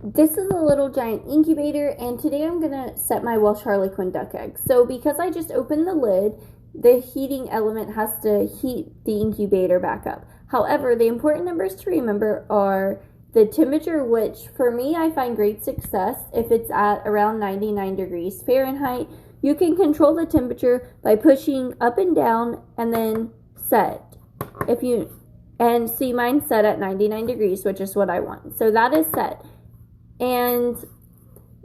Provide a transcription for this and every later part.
This is a little giant incubator, and today I'm going to set my Welsh Harlequin duck eggs. So because I just opened the lid, the heating element has to heat the incubator back up. However, the important numbers to remember are the temperature, which for me I find great success if it's at around 99 degrees Fahrenheit. You can control the temperature by pushing up and down and then set. And see, mine's set at 99 degrees, which is what I want. So that is set. And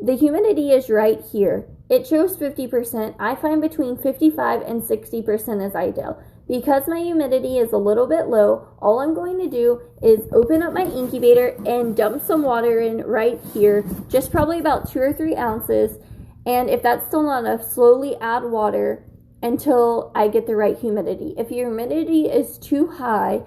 the humidity is right here. It shows 50%. I find between 55 and 60% is ideal. Because my humidity is a little bit low, all I'm going to do is open up my incubator and dump some water in right here, just probably about 2 or 3 ounces. And if that's still not enough, slowly add water until I get the right humidity. If your humidity is too high,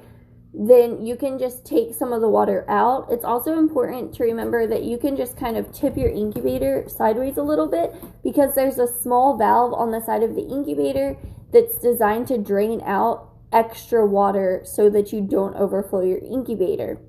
then you can just take some of the water out. It's also important to remember that you can just kind of tip your incubator sideways a little bit because there's a small valve on the side of the incubator that's designed to drain out extra water so that you don't overflow your incubator.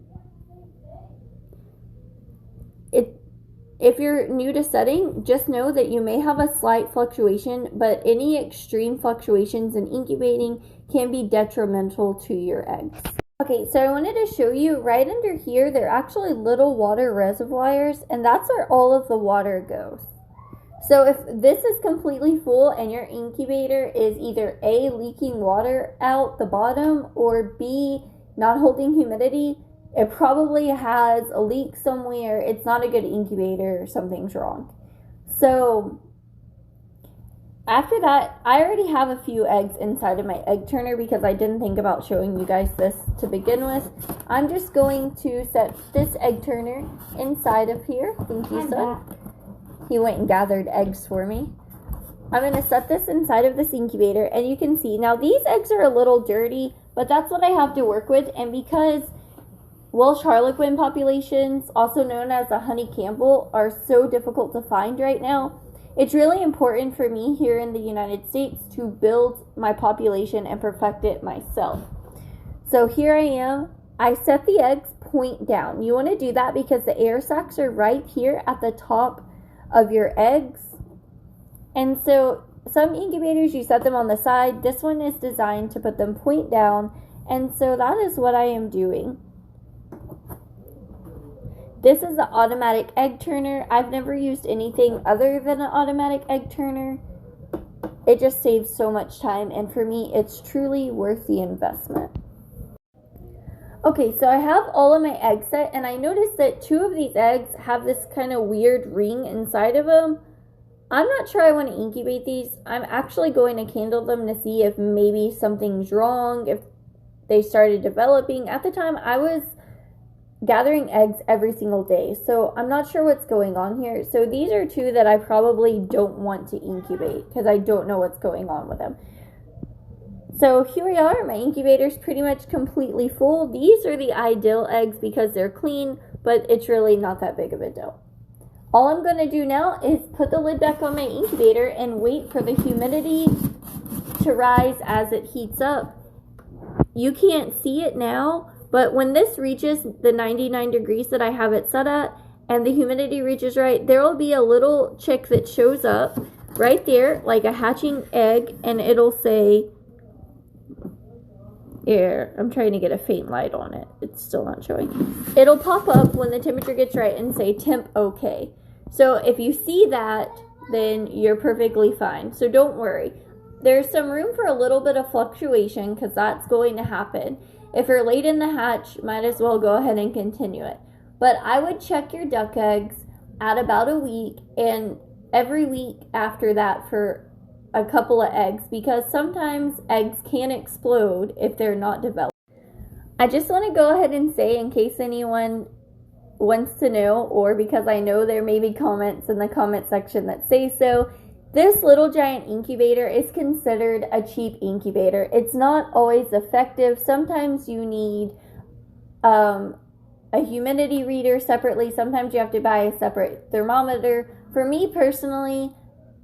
If you're new to setting, just know that you may have a slight fluctuation, but any extreme fluctuations in incubating can be detrimental to your eggs. Okay, so I wanted to show you right under here, there are actually little water reservoirs, and that's where all of the water goes. So if this is completely full and your incubator is either A, leaking water out the bottom, or B, not holding humidity, it probably has a leak somewhere. It's not a good incubator, something's wrong. So after that, I already have a few eggs inside of my egg turner because I didn't think about showing you guys this to begin with. I'm just going to set this egg turner inside of here. Thank you, son. He went and gathered eggs for me. I'm going to set this inside of this incubator, and you can see, now these eggs are a little dirty, but that's what I have to work with. And because Welsh Harlequin populations, also known as a honey Campbell, are so difficult to find right now, it's really important for me here in the United States to build my population and perfect it myself. So here I am. I set the eggs point down. You want to do that because the air sacs are right here at the top of your eggs. And so some incubators, you set them on the side. This one is designed to put them point down. And so that is what I am doing. This is the automatic egg turner. I've never used anything other than an automatic egg turner. It just saves so much time, and for me, it's truly worth the investment. Okay, so I have all of my eggs set, and I noticed that 2 of these eggs have this kind of weird ring inside of them. I'm not sure I want to incubate these. I'm actually going to candle them to see if maybe something's wrong, if they started developing. At the time, I was gathering eggs every single day, so I'm not sure what's going on here. So these are 2 that I probably don't want to incubate because I don't know what's going on with them. So here we are. My incubator's pretty much completely full. These are the ideal eggs because they're clean, but it's really not that big of a deal. All I'm going to do now is put the lid back on my incubator and wait for the humidity to rise as it heats up. You can't see it now, but when this reaches the 99 degrees that I have it set at and the humidity reaches right, there will be a little chick that shows up right there like a hatching egg, and it'll say, here, I'm trying to get a faint light on it. It's still not showing. It'll pop up when the temperature gets right and say temp okay. So if you see that, then you're perfectly fine. So don't worry. There's some room for a little bit of fluctuation because that's going to happen. If you're late in the hatch, might as well go ahead and continue it. But I would check your duck eggs at about a week and every week after that for a couple of eggs, because sometimes eggs can explode if they're not developed. I just want to go ahead and say, in case anyone wants to know, or because I know there may be comments in the comment section that say so, this little giant incubator is considered a cheap incubator. It's not always effective. Sometimes you need a humidity reader separately. Sometimes you have to buy a separate thermometer. For me personally,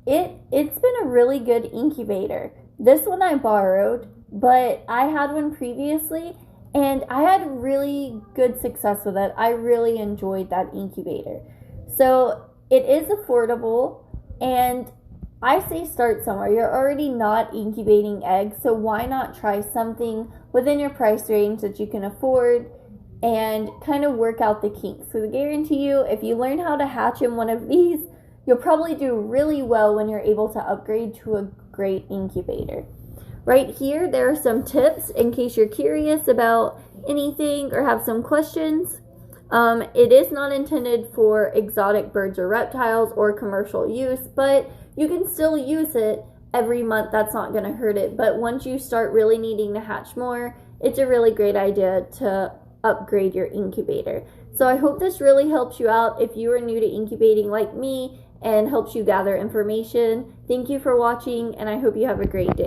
it's been a really good incubator. This one I borrowed, but I had one previously, And I had really good success with it. I really enjoyed that incubator. So it is affordable, and I say start somewhere. You're already not incubating eggs, so why not try something within your price range that you can afford and kind of work out the kinks. So I guarantee you, if you learn how to hatch in one of these, you'll probably do really well when you're able to upgrade to a great incubator. Right here, there are some tips in case you're curious about anything or have some questions. It is not intended for exotic birds or reptiles or commercial use, but you can still use it every month. That's not going to hurt it. But once you start really needing to hatch more, it's a really great idea to upgrade your incubator. So I hope this really helps you out if you are new to incubating like me and helps you gather information. Thank you for watching, and I hope you have a great day.